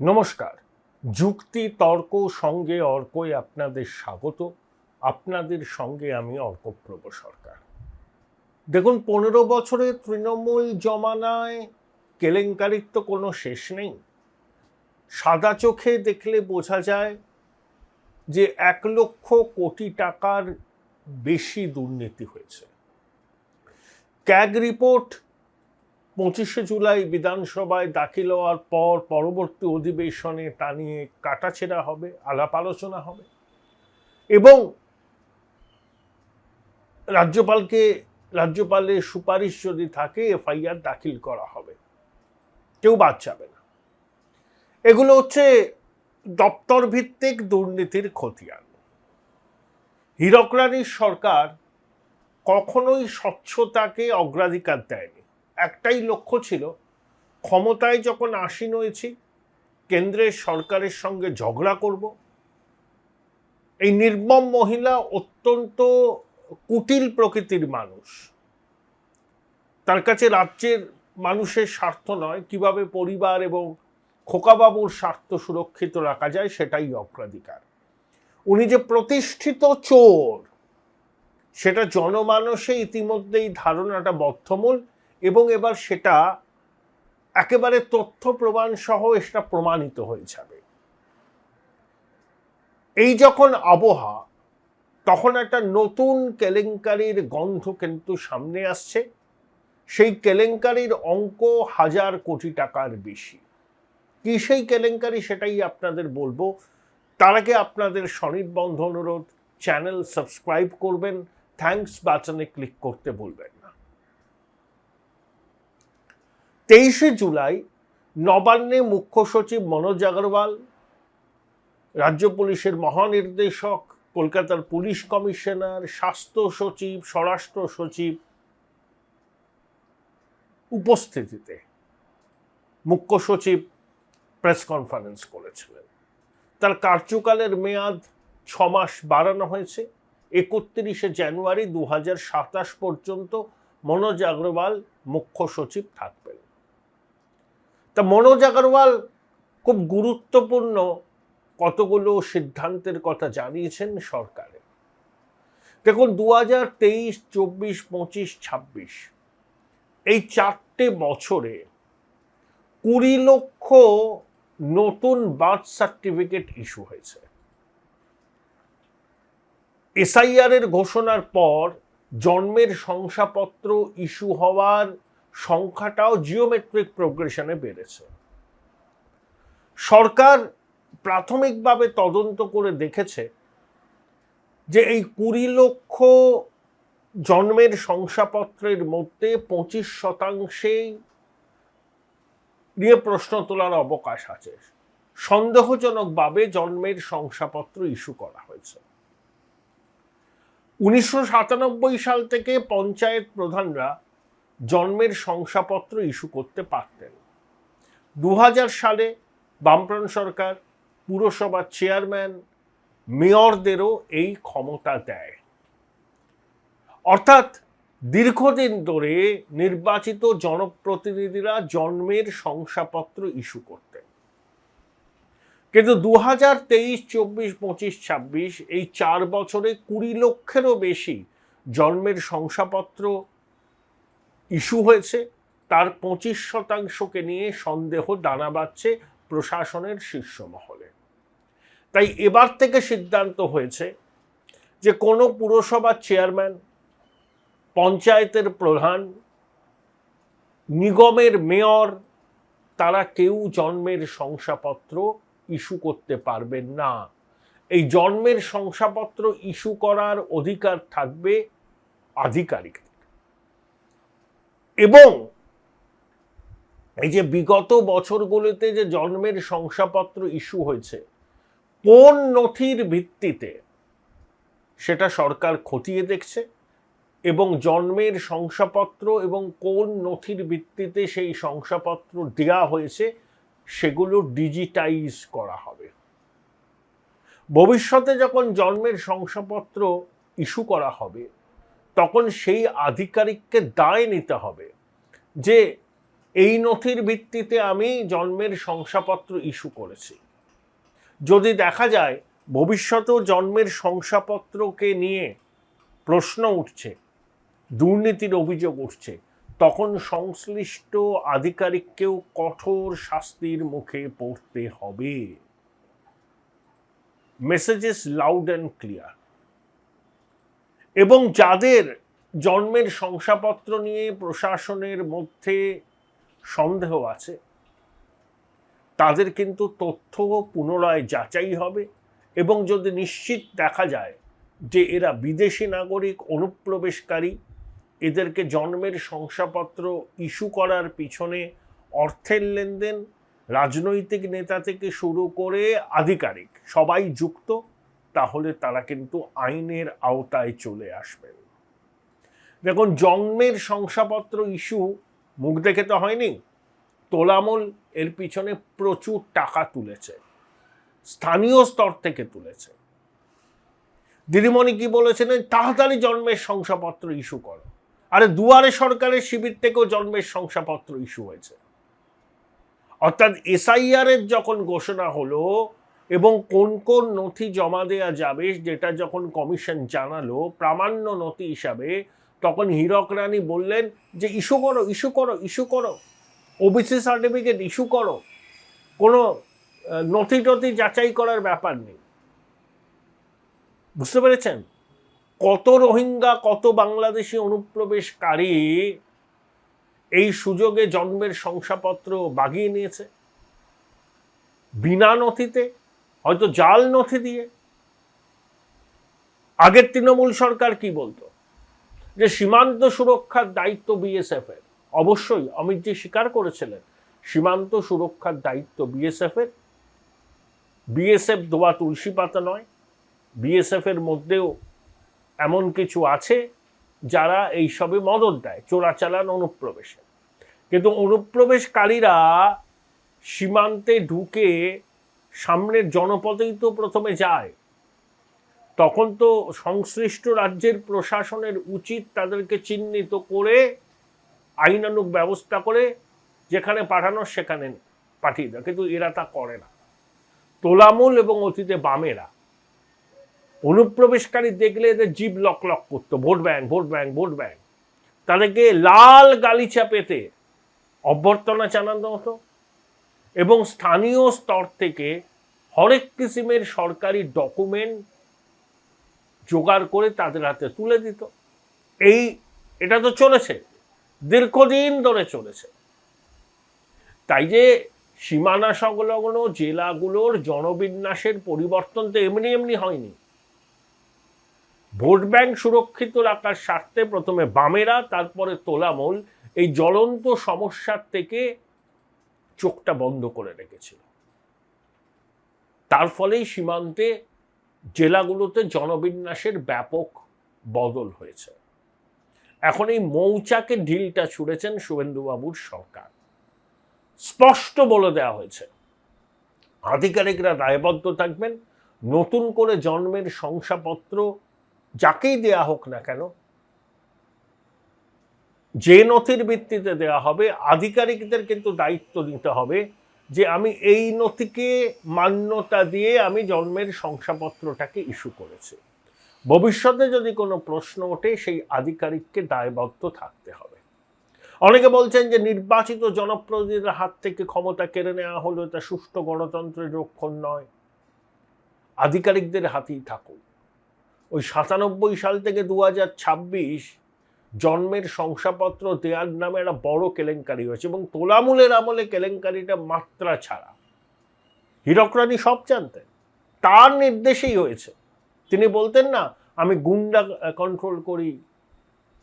নমস্কার। যুক্তি তর্ক সঙ্গে অর্কই আপনাদের স্বাগত। আপনাদের সঙ্গে আমি অর্কপ্রভ সরকার। দেখুন, 15 বছরে তৃণমূল জমানায় কেলেঙ্কারির তো কোনো শেষ নেই। সাদা চোখে দেখলে বোঝা যায় যে 1 লক্ষ কোটি টাকার বেশি দুর্নীতি হয়েছে। ক্যাগ রিপোর্ট 25শে জুলাই বিধানসভায় দাখিল হওয়ার পর পরবর্তী অধিবেশনে তা নিয়ে কাটাছেঁড়া হবে, আলাপ আলোচনা হবে এবং রাজ্যপালের সুপারিশ যদি থাকে এফআইআর দাখিল করা হবে, কেউ বাদ যাবে না। এগুলো হচ্ছে দপ্তর ভিত্তিক দুর্নীতির খতিয়ান। হীরক রানীর সরকার কখনোই স্বচ্ছতাকে অগ্রাধিকার দেয়নি। একটাই লক্ষ্য ছিল, ক্ষমতায় যখন আসীন হয়েছি কেন্দ্রের সরকারের সঙ্গে ঝগড়া করব। এই নির্মম মহিলা অত্যন্ত কুটিল প্রকৃতির মানুষ। তার কাছে রাজ্যের মানুষের স্বার্থ নয়, কিভাবে পরিবার এবং খোকাবাবুর স্বার্থ সুরক্ষিত রাখা যায় সেটাই অগ্রাধিকার। উনি যে প্রতিষ্ঠিত চোর সেটা জনমানসে ইতিমধ্যেই ধারণাটা বদ্ধমূল এবং এবার সেটা একেবারে তথ্য প্রমাণ সহ এটা প্রমাণিত হয়ে যাবে। এই যখন আবহাওয়া, তখন একটা নতুন কেলেঙ্কারির গন্ধ কিন্তু সামনে আসছে। সেই কেলেঙ্কারির অঙ্ক 1000 কোটি টাকার বেশি। কি সেই কেলেঙ্কারি সেটাই আপনাদের বলবো। তার আগে আপনাদের স্বনির্বন্ধ অনুরোধ, চ্যানেল সাবস্ক্রাইব করবেন, থ্যাঙ্কস বাটনে ক্লিক করতে ভুলবেন না। 23শে জুলাই নবান্নে মুখ্য সচিব মনোজ আগরওয়াল, রাজ্য পুলিশের মহানির্দেশক, কলকাতার পুলিশ কমিশনার, স্বাস্থ্য সচিব, স্বরাষ্ট্র সচিব উপস্থিতিতে মুখ্য সচিব প্রেস কনফারেন্স করেছিলেন। তার কার্যকালের মেয়াদ 6 মাস বাড়ানো হয়েছে। 31শে জানুয়ারি 2027 পর্যন্ত মনোজ আগরওয়াল মুখ্য সচিব থাকবেন। তা মনোজ আগরওয়াল খুব গুরুত্বপূর্ণ কতগুলো সিদ্ধান্তের কথা জানিয়েছেন সরকারে। দেখুন, 2023, 24, 25, 26 এই 4টে বছরে 20 লক্ষ নতুন বার্থ সার্টিফিকেট ইস্যু হয়েছে। এসআইআর এর ঘোষণার পর জন্মের শংসাপত্র ইস্যু হওয়ার সংখ্যাটাও জিওমেট্রিক প্রোগ্রেশনে বেড়েছে। সরকার প্রাথমিকভাবে তদন্ত করে দেখেছে যে এই 20 লক্ষ জন্মের শংসাপত্রের মধ্যে 25% নিয়ে প্রশ্ন তোলার অবকাশ আছে। সন্দেহজনকভাবে জন্মের শংসাপত্র ইস্যু করা হয়েছে। 1997 সাল থেকে পঞ্চায়েত প্রধানরা জন্মের শংসাপত্র ইস্যু করতে পারতেন। 2000 সালে বামফ্রন্ট সরকার পুরসভার চেয়ারম্যান, মেয়রদেরও এই ক্ষমতা দেয়। অর্থাৎ দীর্ঘদিন ধরে নির্বাচিত জনপ্রতিনিধিরা জন্মের শংসাপত্র ইস্যু করতেন। কিন্তু 2023, 24, 25, 26 এই 4 বছরে 20 লক্ষেরও বেশি জন্মের শংসাপত্র ইস্যু হয়েছে। তার 25%কে নিয়ে সন্দেহ দানা বাঁধছে প্রশাসনের শীর্ষ মহলে। তাই এবার থেকে সিদ্ধান্ত হয়েছে যে কোনো পুরসভার চেয়ারম্যান, পঞ্চায়েতের প্রধান, নিগমের মেয়র তারা কেউ জন্মের শংসাপত্র ইস্যু করতে পারবেন না। এই জন্মের শংসাপত্র ইস্যু করার অধিকার থাকবে আধিকারিকদের। এবং এই যে বিগত বছরগুলোতে যে জন্মের শংসাপত্র ইস্যু হয়েছে, কোন নথির ভিত্তিতে সেটা সরকার খতিয়ে দেখছে এবং জন্মের শংসাপত্র এবং কোন নথির ভিত্তিতে সেই শংসাপত্র দেওয়া হয়েছে সেগুলো ডিজিটাইজ করা হবে। ভবিষ্যতে যখন জন্মের শংসাপত্র ইস্যু করা হবে তখন সেই আধিকারিককে দায় নিতে হবে যে এই নথির ভিত্তিতে আমি জন্মের শংসাপত্র ইস্যু করেছি। যদি দেখা যায় ভবিষ্যতেও জন্মের শংসাপত্রকে নিয়ে প্রশ্ন উঠছে, দুর্নীতির অভিযোগ উঠছে, তখন সংশ্লিষ্ট আধিকারিককেও কঠোর শাস্তির মুখে পড়তে হবে। Messages loud and clear. এবং যাদের জন্মের শংসাপত্র নিয়ে প্রশাসনের মধ্যে সন্দেহ আছে, তাদের কিন্তু তথ্য পুনরায় যাচাই হবে, এবং যদি নিশ্চিত দেখা যায় যে এরা বিদেশি নাগরিক, অনুপ্রবেশকারী, এদেরকে জন্মের শংসাপত্র ইস্যু করার পিছনে অর্থের লেনদেন, রাজনৈতিক নেতা থেকে শুরু করে আধিকারিক সবাই যুক্ত, তাহলে তারা কিন্তু আইনের আওতায় চলে আসবেন। দেখুন, জন্মের শংসাপত্র ইস্যু মুখ দেখে তো হয়নি। তোলামূল এর পিছনে প্রচুর টাকা তুলেছে, স্থানীয় স্তর থেকে তুলেছে। দিদিমণি কি বলেছেন, তাড়াতাড়ি জন্মের শংসাপত্র ইস্যু করো। আরে দুয়ারে সরকারের শিবির থেকেও জন্মের শংসাপত্র ইস্যু হয়েছে। অর্থাৎ এসআইআর এর যখন ঘোষণা হলো এবং কোন কোন নথি জমা দেওয়া যাবে, যেটা যখন কমিশন জানালো প্রামাণ্য নথি হিসাবে, তখন হীরক রানী বললেন যে ইস্যু করো, ইস্যু করো, ইস্যু করো, ওবিসি সার্টিফিকেট ইস্যু করো, কোনো নথি টথি যাচাই করার ব্যাপার নেই। বুঝতে পেরেছেন? কত রোহিঙ্গা, কত বাংলাদেশি অনুপ্রবেশকারী এই সুযোগে জন্মের শংসাপত্র বাগিয়ে নিয়েছে বিনা নথিতে, হয়তো জাল নথি দিয়ে। আগের তৃণমূল সরকার কি বলতো, যে সীমান্ত সুরক্ষার দায়িত্ব বিএসএফ এর। অবশ্যই অমিতজি স্বীকার করেছিলেন সীমান্ত সুরক্ষার দায়িত্ব বিএসএফ এর। বিএসএফ দোয়া তুলসী পাতা নয়, বিএসএফ এর মধ্যেও এমন কিছু আছে যারা এইসবে মদত দেয়, চোরাচালান, অনুপ্রবেশে। কিন্তু অনুপ্রবেশকারীরা সীমান্তে ঢুকে সামনের জনপদেই তো প্রথমে যায়। তখন তো সংশ্লিষ্ট রাজ্যের প্রশাসনের উচিত তাদেরকে চিহ্নিত করে আইনানুগ ব্যবস্থা করে যেখানে পাঠানোর সেখানে পাঠিয়ে দেয়, কিন্তু এরা তা করে না। তোলামূল এবং অতীতে বামেরা অনুপ্রবেশকারী দেখলে এদের জিভ লক লক করতো, vote bank, vote bank, vote bank. তাদেরকে লাল গালিচা পেতে অভ্যর্থনা জানানো হতো এবং স্থানীয় স্তর থেকে হরেক কিসিমের সরকারি ডকুমেন্ট জোগাড় করে তাদের হাতে তুলে দিত। এটা তো চলেছে, দীর্ঘদিন ধরে চলেছে। তাই যে সীমানা সংলগ্ন জেলাগুলোর জনবিন্যাসের পরিবর্তন তো এমনি এমনি হয়নি। ভোট ব্যাংক সুরক্ষিত রাখার স্বার্থে প্রথমে বামেরা, তারপরে তোলামূল এই জ্বলন্ত সমস্যার থেকে চোখটা বন্ধ করে রেখেছিল। তার ফলেই সীমান্তে জেলাগুলোতে জনবিন্যাসের ব্যাপক বদল হয়েছে। এখন এই মৌচাকে ঢিলটা ছুঁড়েছেন শুভেন্দুবাবুর সরকার। স্পষ্ট বলে দেওয়া হয়েছে আধিকারিকরা দায়বদ্ধ থাকবেন। নতুন করে জন্মের শংসাপত্র যাকেই দেয়া হোক না কেন, যে নথির ভিত্তিতে দেওয়া হবে, আধিকারিকদের কিন্তু দায়িত্ব নিতে হবে যে আমি এই নথিকে মান্যতা দিয়ে আমি জন্মের শংসাপত্রটাকে ইস্যু করেছি। ভবিষ্যতে যদি কোনো প্রশ্ন ওঠে সেই আধিকারিককে দায়বদ্ধ থাকতে হবে। অনেকে বলছেন যে নির্বাচিত জনপ্রতিনিধিদের হাত থেকে ক্ষমতা কেড়ে নেওয়া হলো, এটা সুষ্ঠু গণতন্ত্রের লক্ষণ নয়। আধিকারিকদের হাতেই থাকুক। ওই 97 সাল থেকে 2026 জন্মের শংসাপত্র দেওয়ার নামে একটা বড় কেলেঙ্কারি হয়েছে, এবং তোলামূলের আমলে কেলেঙ্কারিটা মাত্রা ছাড়া। হীরক রানী সব জানতেন, তার নির্দেশেই হয়েছে। তিনি বলতেন না আমি গুন্ডা কন্ট্রোল করি।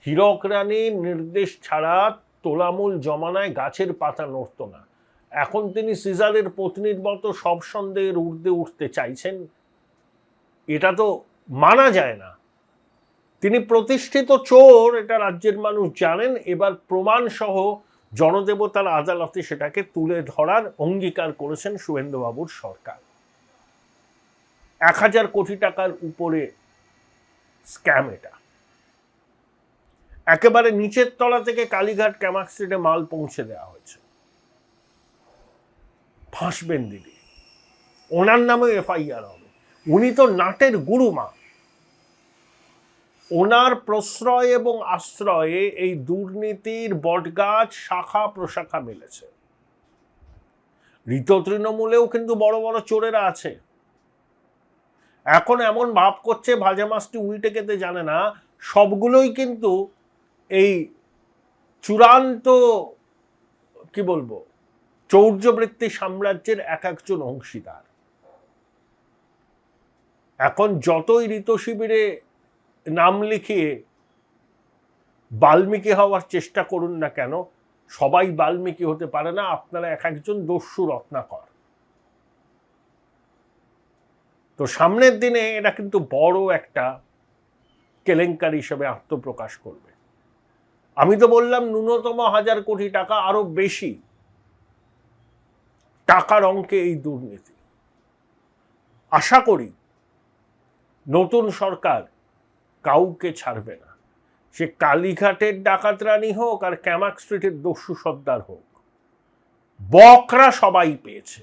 হীরক রানীর নির্দেশ ছাড়া তোলামূল জমানায় গাছের পাতা নড়ত না। এখন তিনি সিজারের পত্নীর মতো সব সন্দেহের ঊর্ধ্বে উঠতে চাইছেন, এটা তো মানা যায় না। তিনি প্রতিষ্ঠিত চোর, এটা রাজ্যের মানুষ জানেন। এবার প্রমাণ সহ জনদেবতার আদালতে সেটাকে তুলে ধরার অঙ্গীকার করেছেন শুভেন্দুবাবুর সরকার। 1000 কোটি টাকার উপরে স্ক্যাম এটা। একেবারে নিচের তলা থেকে কালীঘাট ক্যামাক স্ট্রিটে মাল পৌঁছে দেওয়া হয়েছে। হাসবেন দিদি, ওনার নামে এফআইআর হবে। উনি তো নাটের গুরুমা, ওনার প্রশ্রয় এবং আশ্রয়ে এই দুর্নীতির বটগাছ শাখা প্রশাখা মিলেছে। ঋত তৃণমূলেও কিন্তু বড় বড় চোরেরা আছে। এখন এমন ভাব করছে ভাজা মাছটি উল্টে খেতে জানে না, সবগুলোই কিন্তু এই চূড়ান্ত কি বলবো চৌর্যবৃত্তি সাম্রাজ্যের এক একজন অংশীদার। এখন যতই ঋত শিবিরে নাম লিখিয়ে বাল্মীকি হওয়ার চেষ্টা করুন না কেন, সবাই বাল্মীকি হতে পারে না। আপনারা এক একজন দস্যু রত্নাকর। তো সামনের দিনে এটা কিন্তু বড় একটা কেলেঙ্কারি হিসেবে আত্মপ্রকাশ করবে। আমি তো বললাম ন্যূনতম 1000 কোটি টাকা, আরো বেশি টাকার অঙ্কে এই দুর্নীতি। আশা করি নতুন সরকার কাউকে ছাড়বে না, সে কালীঘাটের ডাকাত রানী হোক আর ক্যামাক স্ট্রিটের দস্যু সর্দার হোক, বকরা সবাই পেয়েছে।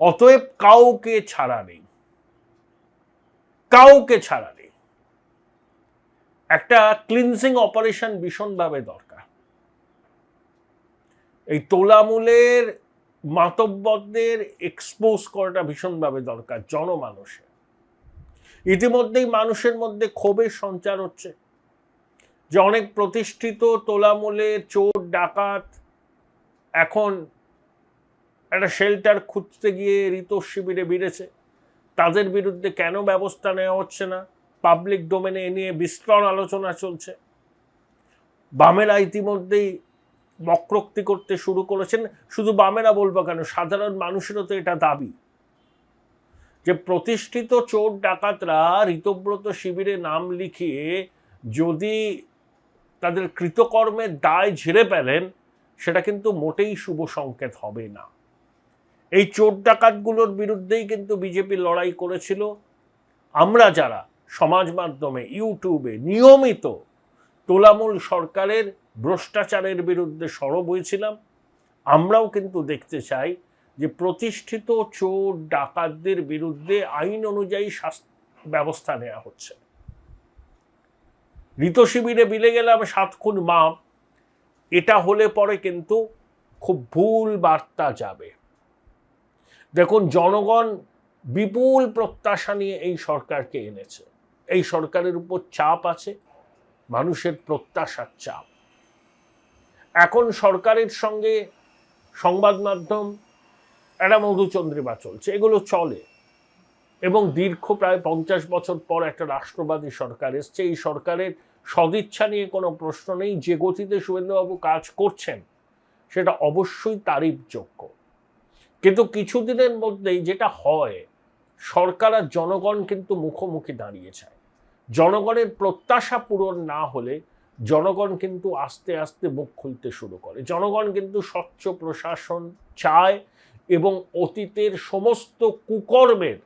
অতএব কাউকে ছাড়া নেই, কাউকে ছাড়া নেই। একটা ক্লিনজিং অপারেশন ভীষণভাবে দরকার। এই তোলামূলের মাতব্বরদের এক্সপোজ করাটা ভীষণভাবে দরকার জনমানুষে। ইতিমধ্যেই মানুষের মধ্যে ক্ষোভের সঞ্চার হচ্ছে যে অনেক প্রতিষ্ঠিত তোলামূলের চোর ডাকাত এখন একটা শেল্টার খুঁজতে গিয়ে ঋত শিবিরে ভিড়েছে। তাদের বিরুদ্ধে কেন ব্যবস্থা নেওয়া হচ্ছে না, পাবলিক ডোমেনে এ নিয়ে বিস্তর আলোচনা চলছে। বামেরা ইতিমধ্যেই বক্রোক্তি করতে শুরু করেছেন। শুধু বামেরা বলবো কেন, সাধারণ মানুষেরও তো এটা দাবি যে প্রতিষ্ঠিত চোর ডাকাতরা ঋতব্রত শিবিরে নাম লিখিয়ে যদি তাদের কৃতকর্মের দায় ঝেড়ে পেলেন, সেটা কিন্তু মোটেই শুভ সংকেত হবে না। এই চোর ডাকাতগুলোর বিরুদ্ধেই কিন্তু বিজেপি লড়াই করেছিল। আমরা যারা সমাজ মাধ্যমে ইউটিউবে নিয়মিত তোলামূল সরকারের ভ্রষ্টাচারের বিরুদ্ধে সরব হয়েছিলাম, আমরাও কিন্তু দেখতে চাই যে প্রতিষ্ঠিত চোর ডাকাতদের বিরুদ্ধে আইন অনুযায়ী ব্যবস্থা নেওয়া হচ্ছে। ঋত শিবিরে বিলে গেলাম 7 খুন মাপ, এটা হলে পরে কিন্তু খুব ভুল বার্তা যাবে। দেখুন, জনগণ বিপুল প্রত্যাশা নিয়ে এই সরকারকে এনেছে। এই সরকারের উপর চাপ আছে, মানুষের প্রত্যাশার চাপ। এখন সরকারের সঙ্গে সংবাদ মাধ্যম একটা মধুচন্দ্রিমা চলছে, এগুলো চলে। এবং দীর্ঘ প্রায় 50 বছর পর একটা রাষ্ট্রবাদী সরকার এসছে। এই সরকারের সদিচ্ছা নিয়ে কোনো প্রশ্ন নেই। যে গতিতে শুভেন্দুবাবু কাজ করছেন সেটা অবশ্যই তারিফযোগ্য। কিন্তু কিছুদিনের মধ্যেই যেটা হয়, সরকার আর জনগণ কিন্তু মুখোমুখি দাঁড়িয়েছে। জনগণের প্রত্যাশা পূরণ না হলে জনগণ কিন্তু আস্তে আস্তে মুখ খুলতে শুরু করে। জনগণ কিন্তু স্বচ্ছ প্রশাসন চায় এবং অতীতের সমস্ত কুকর্মের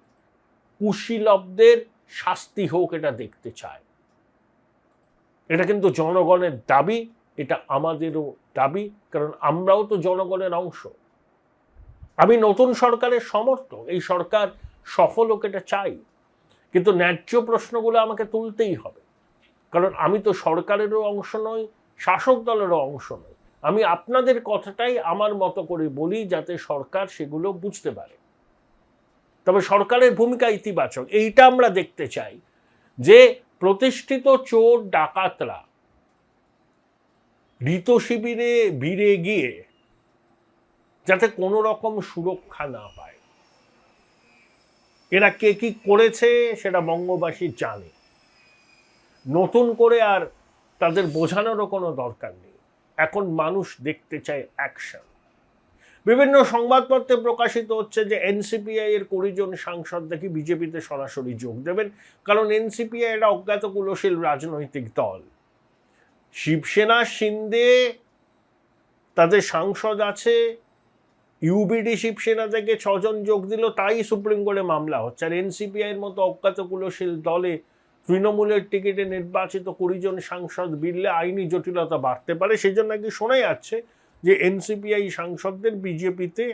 কুশীলবদের শাস্তি হোক, এটা দেখতে চায়। এটা কিন্তু জনগণের দাবি, এটা আমাদেরও দাবি, কারণ আমরাও তো জনগণের অংশ। আমি নতুন সরকারের সমর্থক, এই সরকার সফল হোক এটা চাই, কিন্তু ন্যায্য প্রশ্নগুলো আমাকে তুলতেই হবে। কারণ আমি তো সরকারেরও অংশ নই, শাসক দলেরও অংশ নই। আমি আপনাদের কথাটাই আমার মতো করে বলি যাতে সরকার সেগুলো বুঝতে পারে। তবে সরকারের ভূমিকা ইতিবাচক, এইটা আমরা দেখতে চাই যে প্রতিষ্ঠিত চোর ডাকাতরা ঋত শিবিরে ভিড়ে গিয়ে যাতে কোনো রকম সুরক্ষা না পায়। এরা কে কি করেছে সেটা বঙ্গবাসী জানে, নতুন করে আর তাদের বোঝানোরও কোনো দরকার নেই। এখন মানুষ দেখতে চায় অ্যাকশন। বিভিন্ন সংবাদপত্রে প্রকাশিত হচ্ছে যে এনসিপিআই এর 20 জন সাংসদ নাকি বিজেপিতে সরাসরি যোগ দেবেন, কারণ এনসিপিআই এটা অজ্ঞাত কুলশীল রাজনৈতিক দল। শিবসেনা শিন্দে তাদের সাংসদ আছে, ইউবিডি শিবসেনা থেকে 6 জন যোগ দিল, তাই সুপ্রিম কোর্টে মামলা হচ্ছে। আর এনসিপিআই এর মতো অজ্ঞাত কুলশীল দলে তৃণমূলের টিকিটে নির্বাচিত 20 জন সাংসদ বিললে আইনি জটিলতা বাড়তে পারে। সেই জন্য নাকি শোনা যাচ্ছে যে এনসিপিআই সাংসদদের বিজেপিতে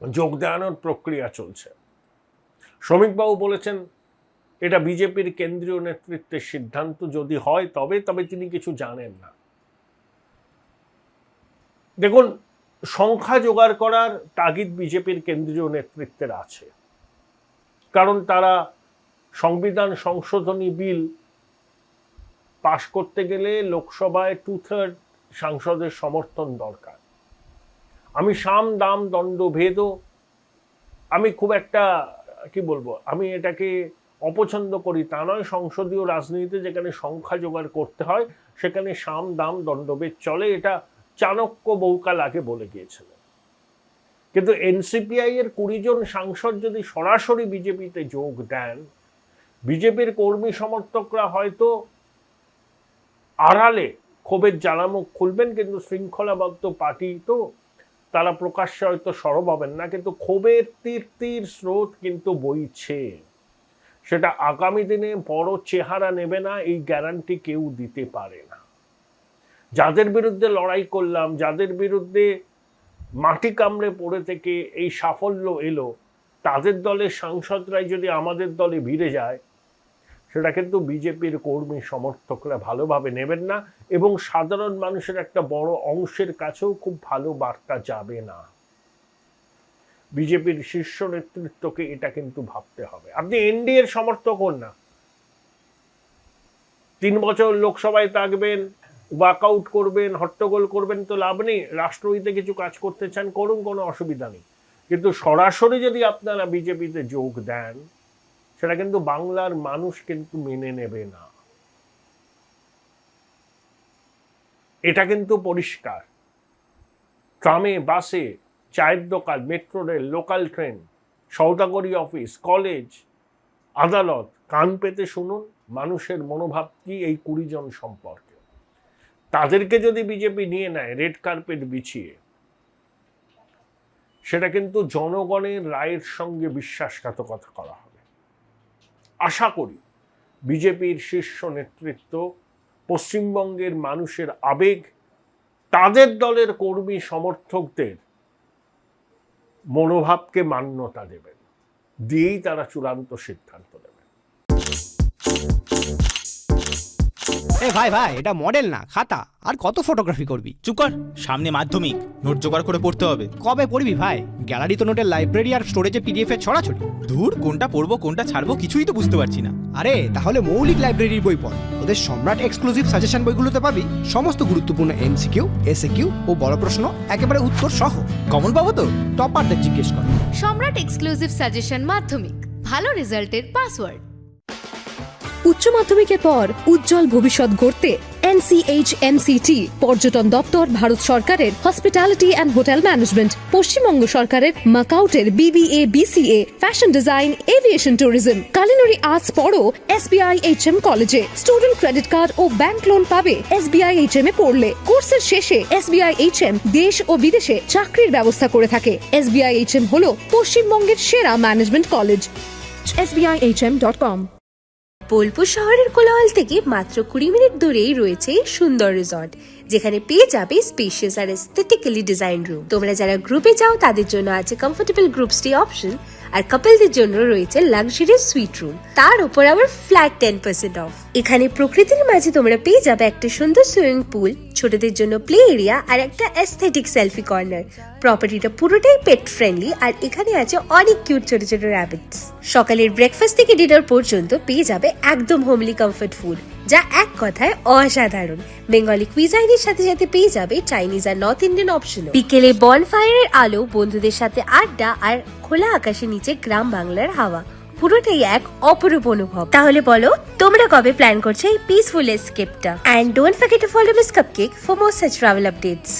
যোগ দেওয়ানোর প্রক্রিয়া চলছে। শ্রমিকবাবু বলেছেন এটা বিজেপির কেন্দ্রীয় নেতৃত্বের সিদ্ধান্ত, যদি হয় তবে তিনি কিছু জানেন না। দেখুন, সংখ্যা জোগাড় করার তাগিদ বিজেপির কেন্দ্রীয় নেতৃত্বের আছে, কারণ তারা সংবিধান সংশোধনী বিল পাশ করতে গেলে লোকসভায় 2/3 সাংসদের সমর্থন দরকার। আমি সাম দাম দণ্ড ভেদও আমি খুব একটা কি বলবো, আমি এটাকে অপছন্দ করি তা নয়। সংসদীয় রাজনীতিতে যেখানে সংখ্যা জোগাড় করতে হয় সেখানে সাম দাম দণ্ডভেদ চলে, এটা চাণক্য বহুকাল আগে বলে গিয়েছিলেন। কিন্তু এনসিপিআই এর 20 জন সাংসদ যদি সরাসরি বিজেপিতে যোগ দেন, বিজেপির কর্মী সমর্থকরা হয়তো আড়ালে ক্ষোভের জ্বালামুখ খুলবেন, কিন্তু শৃঙ্খলাবদ্ধ পার্টি তো তারা প্রকাশ্যে হয়তো সরব হবেন না, কিন্তু ক্ষোভের তীর স্রোত কিন্তু বইছে। সেটা আগামী দিনে বড় চেহারা নেবে না, এই গ্যারান্টি কেউ দিতে পারে না। যাদের বিরুদ্ধে লড়াই করলাম, যাদের বিরুদ্ধে মাটি কামড়ে পড়ে থেকে এই সাফল্য এলো, তাদের দলের সাংসদরাই যদি আমাদের দলে ভিড়ে যায়, সেটা কিন্তু বিজেপির কর্মী সমর্থকরা ভালোভাবে নেবেন না, এবং সাধারণ মানুষের একটা বড় অংশের কাছেও খুব ভালো বার্তা যাবে না। বিজেপির শীর্ষ নেতৃত্বকে এটা কিন্তু ভাবতে হবে। আপনি এনডিএর সমর্থক হন না, 3 বছর লোকসভায় থাকবেন, ওয়াকআউট করবেন, হট্টগোল করবেন, তো লাভ নেই। রাষ্ট্রহিতে কিছু কাজ করতে চান করুন, কোনো অসুবিধা নেই, কিন্তু সরাসরি যদি আপনারা বিজেপিতে যোগ দেন, সেটা কিন্তু বাংলার মানুষ কিন্তু মেনে নেবে না। এটা কিন্তু পরিষ্কার। ট্রামে, বাসে, চায়ের দোকান, মেট্রো রেল, লোকাল ট্রেন, সওদাগরি অফিস, কলেজ, আদালত, কান পেতে শুনুন মানুষের মনোভাব কি এই 20 জন সম্পর্কে। তাদেরকে যদি বিজেপি নিয়ে নেয় রেড কার্পেট বিছিয়ে, সেটা কিন্তু জনগণের রায়ের সঙ্গে বিশ্বাসঘাতকতা করা হবে। আশা করি বিজেপির শীর্ষ নেতৃত্ব পশ্চিমবঙ্গের মানুষের আবেগ, তাদের দলের কর্মী সমর্থকদের মনোভাবকে মান্যতা দেবেন, দিয়েই তারা চূড়ান্ত সিদ্ধান্ত নেবেন। ভাই এটা মডেল না খাতা, আর কত ফটোগ্রাফি করবি? চুপ কর, সামনে মাধ্যমিক, নোট জোগাড় করে পড়তে হবে। কবে পড়বি ভাই? গ্যালারি তো নোটের লাইব্রেরি আর স্টোরেজে পিডিএফ এর ছড়াছড়ি। ধুর, কোনটা পড়বো কোনটা ছাড়বো কিছুই তো বুঝতে পারছি না। আরে তাহলে মৌলিক লাইব্রেরির বই পড়। ওদের সম্রাট এক্সক্লুসিভ সাজেশন বইগুলোতে পাবি সমস্ত গুরুত্বপূর্ণ এমসিকিউ, এসএকিউ ও বড় প্রশ্ন একেবারে উত্তর সহ। কমন পাবো তো? টপারদের জিজ্ঞেস কর। সম্রাট এক্সক্লুসিভ সাজেশন মাধ্যমিক, ভালো রেজাল্টের পাসওয়ার্ড। উচ্চ মাধ্যমিকের পর উজ্জ্বল ভবিষ্যৎ গড়তে NCHMCT পর্যটন দপ্তর, ভারত সরকারের hospitality and hotel management, Paschimbanga সরকারের মাকাউটের BBA BCA, fashion design, aviation tourism, culinary arts পড়ো SBI HM কলেজে। স্টুডেন্ট ক্রেডিট কার্ড ও ব্যাংক লোন পাবে SBI HM এ পড়লে। কোর্সের শেষে SBI HM দেশ ও বিদেশে চাকরির ব্যবস্থা করে থাকে। SBI HM হলো পশ্চিমবঙ্গের সেরা ম্যানেজমেন্ট কলেজ। SBIHM.com। বোলপুর শহরের কোলাহল থেকে মাত্র 20 মিনিট দূরেই রয়েছে সুন্দর রিসর্ট, যেখানে পেয়ে যাবে স্পেশিয়াস আর এস্থেটিক্যালি ডিজাইন রুম। তোমরা যারা গ্রুপে যাও তাদের জন্য আছে কমফোর্টেবল গ্রুপ স্টে অপশন, আর কাপলদের জন্য রয়েছে লাক্সারিয়াস সুইট রুম, তার উপর আবার ফ্ল্যাট 10% অফ। এখানে প্রকৃতির মাঝে তোমরা পেয়ে যাবে একটা সুন্দর সুইমিং পুল, ছোটদের জন্য প্লে এরিয়া আর একটা এস্থেটিক সেলফি কর্নার। প্রপার্টিটা পুরোটাই পেট ফ্রেন্ডলি, আর এখানে আছে অনেক কিউট ছোট ছোট র্যাবিটস। সকালের ব্রেকফাস্ট থেকে ডিনার পর্যন্ত পেয়ে যাবে একদম হোমলি কমফর্ট ফুড, যা এক কথায় অসাধারণ। বেঙ্গলি কুইজাইনের সাথে সাথে পেয়ে যাবে চাইনিজ আর নর্থ ইন্ডিয়ান অপশনও। বিকেলে বনফায়ারের আলো, বন্ধুদের সাথে আড্ডা আর খোলা আকাশের নিচে গ্রাম বাংলার হাওয়া, পুরোটাই এক অপরূপ অনুভব। তাহলে বলো তোমরা কবে প্ল্যান করছো এই পিসফুল এসকেপটা? And don't forget to follow miss cupcake for more such travel updates.